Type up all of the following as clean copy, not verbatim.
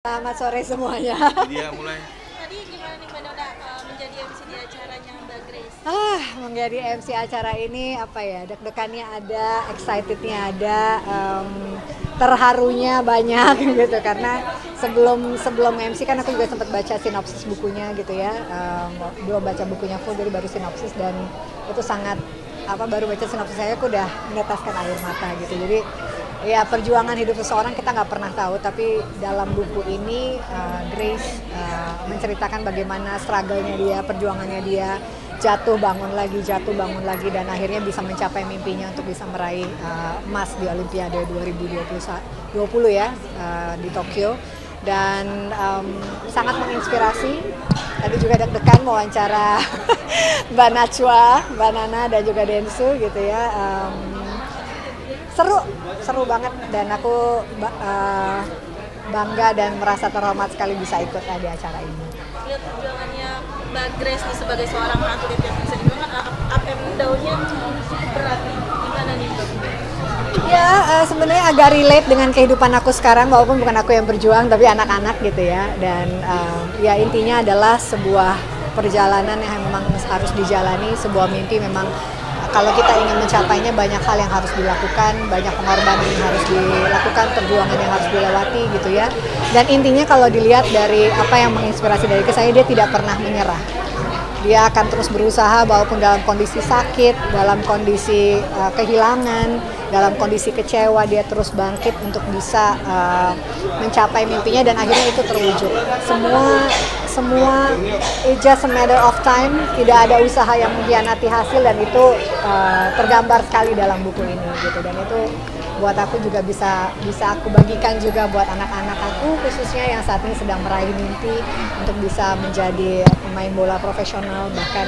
Selamat sore semuanya. Dia mulai. Tadi gimana nih Mbak Nona menjadi MC di acaranya Mbak Grace? Menjadi MC acara ini apa ya? Deg-degannya ada, excitednya ada, terharunya banyak gitu karena sebelum MC kan aku juga sempat baca sinopsis bukunya gitu ya. Belum baca bukunya full jadi baru sinopsis dan itu sangat baru baca sinopsis saya aku udah meneteskan air mata gitu. Jadi ya perjuangan hidup seseorang kita nggak pernah tahu, tapi dalam buku ini Grace menceritakan bagaimana struggle-nya dia, perjuangannya dia, jatuh bangun lagi, dan akhirnya bisa mencapai mimpinya untuk bisa meraih emas di Olimpiade 2020 ya di Tokyo. Dan sangat menginspirasi. Tadi juga deg-degan wawancara Mbak Najwa, Mbak Nana dan juga Densu gitu ya. Seru banget dan aku bangga dan merasa terhormat sekali bisa ikut di acara ini. Lihat perjuangannya Mbak Grace nih sebagai seorang atlet yang bisa dibilang up and down-nya berat. Gimana nih Mbak? Ya sebenarnya agak relate dengan kehidupan aku sekarang walaupun bukan aku yang berjuang tapi anak-anak gitu ya. Dan ya intinya adalah sebuah perjalanan yang memang harus dijalani, sebuah mimpi memang. Kalau kita ingin mencapainya banyak hal yang harus dilakukan, banyak pengorbanan yang harus dilakukan, perjuangan yang harus dilewati gitu ya. Dan intinya kalau dilihat dari apa yang menginspirasi dari saya, dia tidak pernah menyerah. Dia akan terus berusaha walaupun dalam kondisi sakit, dalam kondisi kehilangan, dalam kondisi kecewa, dia terus bangkit untuk bisa mencapai mimpinya dan akhirnya itu terwujud. Semua it's just a matter of time, tidak ada usaha yang mengkhianati hasil dan itu tergambar sekali dalam buku ini gitu. Dan itu buat aku juga bisa aku bagikan juga buat anak-anak aku khususnya yang saat ini sedang meraih mimpi untuk bisa menjadi pemain bola profesional, bahkan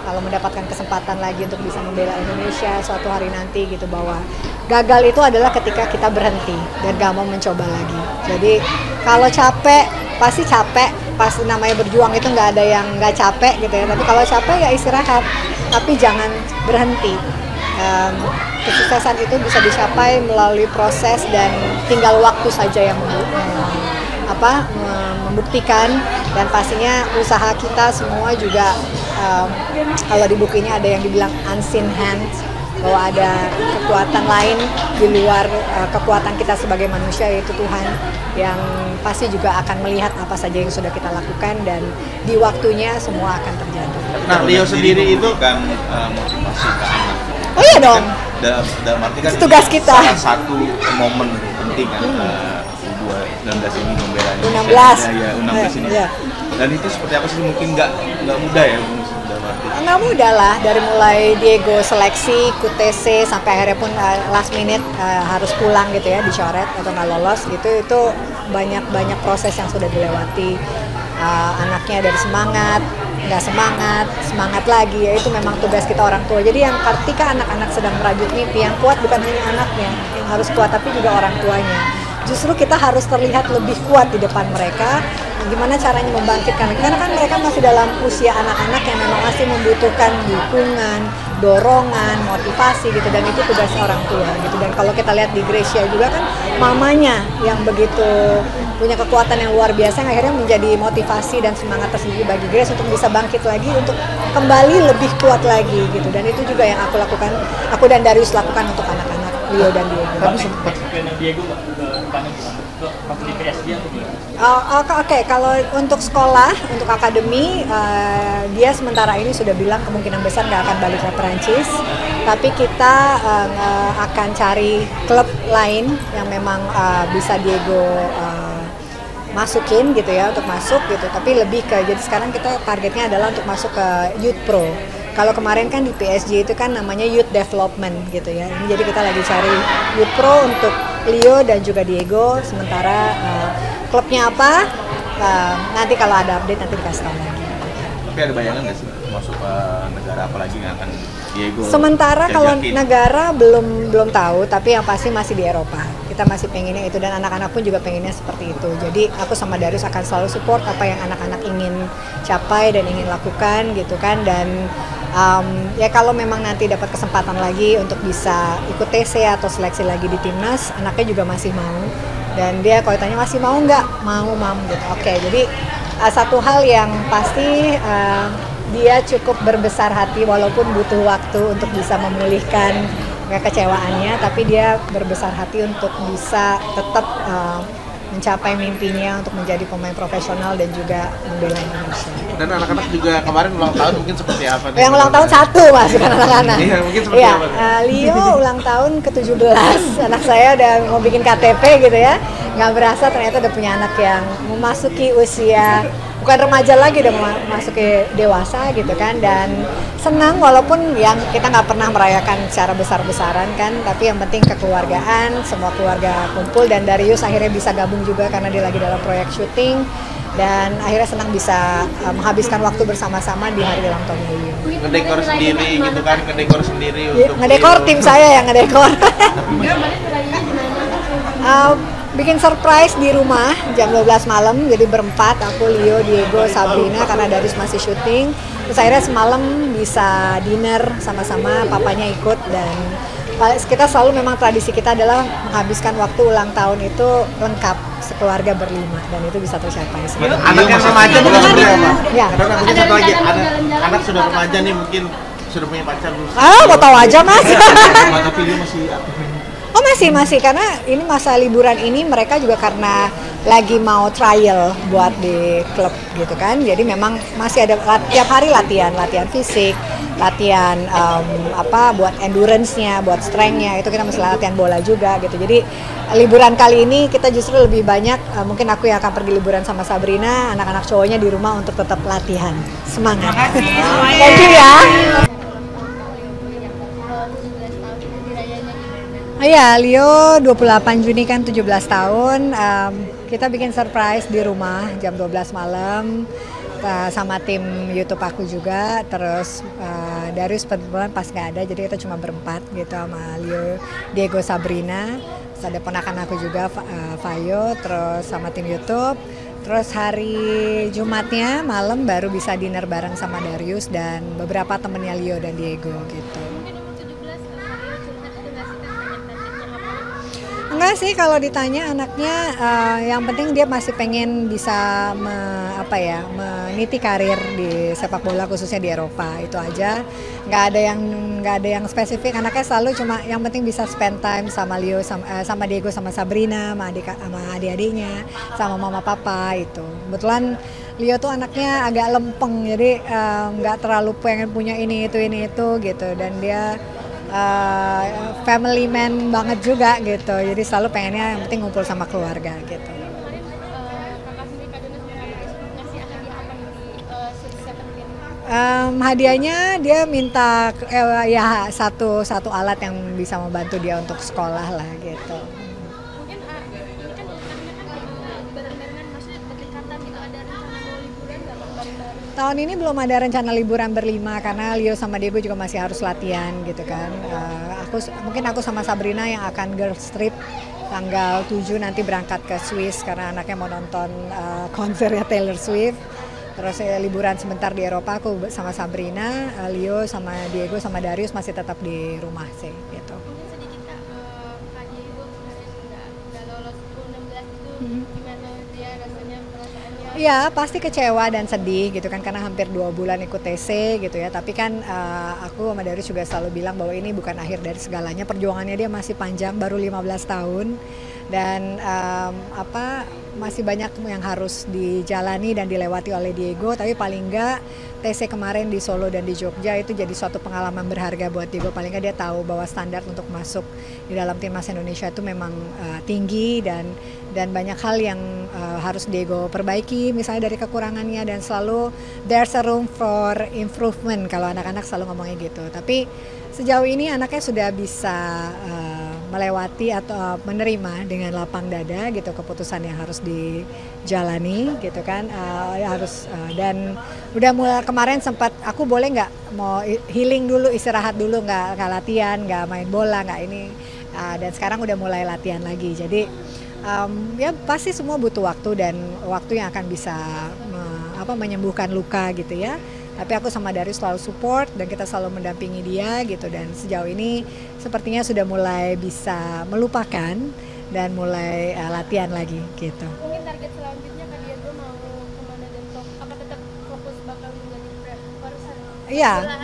kalau mendapatkan kesempatan lagi untuk bisa membela Indonesia suatu hari nanti gitu, bahwa gagal itu adalah ketika kita berhenti dan gak mau mencoba lagi. Jadi kalau capek pasti capek, pas namanya berjuang itu nggak ada yang nggak capek gitu ya, tapi kalau capek ya istirahat, tapi jangan berhenti. Kesuksesan itu bisa dicapai melalui proses dan tinggal waktu saja yang membuktikan, dan pastinya usaha kita semua juga kalau di buku ini ada yang dibilang unseen hands, bahwa ada kekuatan lain di luar kekuatan kita sebagai manusia, yaitu Tuhan yang pasti juga akan melihat apa saja yang sudah kita lakukan dan di waktunya semua akan terjadi. Nah, Rio sendiri itu kan motivasi ke anak. Oh iya dong. Dalam arti kan tugas kita. Salah satu momen penting kan U19 ini membela Indonesia. U16 ini. Ya. Dan itu seperti apa sih, mungkin nggak mudah ya dalam arti. Nggak mudah lah, dari mulai Diego seleksi, QTC sampai akhirnya pun last minute harus pulang gitu ya, dicoret atau nggak lolos gitu, itu banyak proses yang sudah dilewati. Anaknya dari semangat, nggak semangat lagi, ya itu memang tugas kita orang tua. Jadi yang ketika anak-anak sedang merajut mimpi, yang kuat bukan hanya anaknya yang harus kuat, tapi juga orang tuanya. Justru kita harus terlihat lebih kuat di depan mereka. Gimana caranya membangkitkan? Karena kan mereka masih dalam usia anak-anak yang memang masih membutuhkan dukungan, dorongan, motivasi gitu, dan itu tugas orang tua gitu. Dan kalau kita lihat di Gracia juga kan mamanya yang begitu punya kekuatan yang luar biasa, yang akhirnya menjadi motivasi dan semangat tersendiri bagi Grace untuk bisa bangkit lagi, untuk kembali lebih kuat lagi gitu. Dan itu juga yang aku lakukan, aku dan Darius lakukan untuk anak-anak Leo dan Diego. Tapi sempat Diego waktu di PSG atau gimana? Oke, kalau untuk sekolah, untuk akademi, dia sementara ini sudah bilang kemungkinan besar nggak akan balik ke Perancis. Tapi kita akan cari klub lain yang memang bisa Diego masukin gitu ya, untuk masuk gitu. Tapi lebih ke, jadi sekarang kita targetnya adalah untuk masuk ke Youth Pro. Kalau kemarin kan di PSG itu kan namanya Youth Development gitu ya. Ini jadi kita lagi cari Youth Pro untuk Leo dan juga Diego. Sementara klubnya apa? Nanti kalau ada update nanti dikasih tahu lagi. Tapi ada bayangan nggak sih masuk ke negara apa lagi yang akan Diego? Sementara kalau jajakin? negara belum tahu, tapi yang pasti masih di Eropa. Kita masih pengennya itu dan anak-anak pun juga pengennya seperti itu. Jadi aku sama Darius akan selalu support apa yang anak-anak ingin capai dan ingin lakukan gitu kan. Dan ya kalau memang nanti dapat kesempatan lagi untuk bisa ikut TC atau seleksi lagi di timnas, anaknya juga masih mau. Dan dia kalau ditanya masih mau nggak, mau mam gitu. Oke, jadi satu hal yang pasti dia cukup berbesar hati walaupun butuh waktu untuk bisa memulihkan kekecewaannya, tapi dia berbesar hati untuk bisa tetap mencapai mimpinya untuk menjadi pemain profesional dan juga membela Indonesia. Dan anak-anak juga kemarin ulang tahun mungkin seperti apa? Yang ulang tahun satu mas, bukan anak-anak. Iya, mungkin seperti apa? Leo ulang tahun ke-17, anak saya udah mau bikin KTP gitu ya. Nggak berasa ternyata udah punya anak yang memasuki usia, bukan remaja lagi, udah memasuki dewasa gitu kan. Dan senang walaupun yang kita nggak pernah merayakan secara besar-besaran kan, tapi yang penting kekeluargaan, semua keluarga kumpul. Dan Darius akhirnya bisa gabung juga karena dia lagi dalam proyek syuting. Dan akhirnya senang bisa menghabiskan waktu bersama-sama di hari ulang tahun Leo. Ngedekor sendiri gitu kan, ngedekor sendiri untuk ngedekor Leo. tim saya yang ngedekor. Bikin surprise di rumah jam 12 malam, jadi berempat, aku, Leo, Diego, Sabrina, karena Darius masih syuting. Terus akhirnya semalam bisa dinner sama-sama, papanya ikut. Dan kita selalu, memang tradisi kita adalah menghabiskan waktu ulang tahun itu lengkap, sekeluarga berlima, dan itu bisa tercapai. Anak yang remaja belum ada ya, Pak? Ya. Karena mungkin satu lagi, anak sudah remaja nih, mungkin sudah punya pacar belum? Mau tahu aja mas. Tapi dia masih aktif. Oh masih, karena ini masa liburan ini mereka juga karena lagi mau trial buat di klub gitu kan, jadi memang masih ada tiap hari latihan fisik, latihan buat endurance-nya, buat strength-nya, itu kita masih latihan bola juga gitu. Jadi liburan kali ini kita justru lebih banyak, mungkin aku yang akan pergi liburan sama Sabrina, anak-anak cowoknya di rumah untuk tetap latihan. Semangat. Thank you ya. Iya, Leo 28 Juni kan 17 tahun, kita bikin surprise di rumah jam 12 malam sama tim YouTube aku juga. Terus Darius kebetulan pas nggak ada, jadi kita cuma berempat gitu sama Leo, Diego, Sabrina. Terus ada ponakan aku juga, Fayo, terus sama tim YouTube. Terus hari Jumatnya malam baru bisa dinner bareng sama Darius dan beberapa temennya Leo dan Diego gitu. Enggak sih, kalau ditanya anaknya, yang penting dia masih pengen bisa meniti karir di sepak bola khususnya di Eropa, itu aja. Nggak ada yang spesifik, anaknya selalu cuma yang penting bisa spend time sama Leo, sama Diego, sama Sabrina, sama adik-adiknya, sama mama papa itu. Kebetulan Leo tuh anaknya agak lempeng, jadi nggak terlalu pengen punya ini itu gitu, dan dia family man banget juga gitu, jadi selalu pengennya yang penting ngumpul sama keluarga gitu. Hadiahnya dia minta satu alat yang bisa membantu dia untuk sekolah lah gitu. Mungkin ini kan barengan, maksudnya berdekatan gitu, ada rencana mau liburan nggak bareng-bareng? Tahun ini belum ada rencana liburan berlima karena Leo sama Diego juga masih harus latihan gitu kan. Mungkin aku sama Sabrina yang akan girls trip tanggal 7 nanti berangkat ke Swiss karena anaknya mau nonton konsernya Taylor Swift. Terus liburan sebentar di Eropa, aku sama Sabrina, Leo sama Diego sama Darius masih tetap di rumah sih gitu. Mungkin sedikit Kak Diego kemarin udah lolos U16 itu, gimana dia rasanya, perasaannya? Iya, pasti kecewa dan sedih gitu kan, karena hampir 2 bulan ikut TC gitu ya. Tapi kan aku sama Darius juga selalu bilang bahwa ini bukan akhir dari segalanya, perjuangannya dia masih panjang, baru 15 tahun. Dan masih banyak yang harus dijalani dan dilewati oleh Diego, tapi paling enggak TC kemarin di Solo dan di Jogja itu jadi suatu pengalaman berharga buat Diego. Paling enggak dia tahu bahwa standar untuk masuk di dalam timnas Indonesia itu memang tinggi dan banyak hal yang harus Diego perbaiki, misalnya dari kekurangannya, dan selalu there's a room for improvement kalau anak-anak selalu ngomongnya gitu. Tapi sejauh ini anaknya sudah bisa melewati atau menerima dengan lapang dada gitu keputusan yang harus dijalani gitu kan, dan udah mulai kemarin sempat aku boleh nggak mau healing dulu, istirahat dulu, nggak latihan, nggak main bola, nggak ini, dan sekarang udah mulai latihan lagi. Jadi ya pasti semua butuh waktu dan waktu yang akan bisa menyembuhkan luka gitu ya. Tapi aku sama Darius selalu support dan kita selalu mendampingi dia gitu, dan sejauh ini sepertinya sudah mulai bisa melupakan dan mulai latihan lagi gitu. Mungkin target selanjutnya Iya,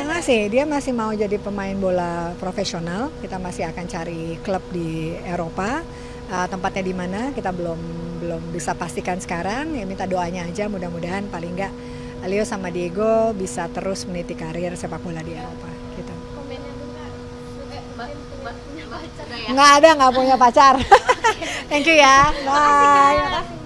masih dia masih mau jadi pemain bola profesional. Kita masih akan cari klub di Eropa. Tempatnya di mana kita belum bisa pastikan sekarang. Ya minta doanya aja, mudah-mudahan paling nggak Leo sama Diego bisa terus meniti karir sepak bola di Eropa. Gitu. Komennya punya pacar ya? Nggak ada, nggak punya pacar. Thank you ya, bye.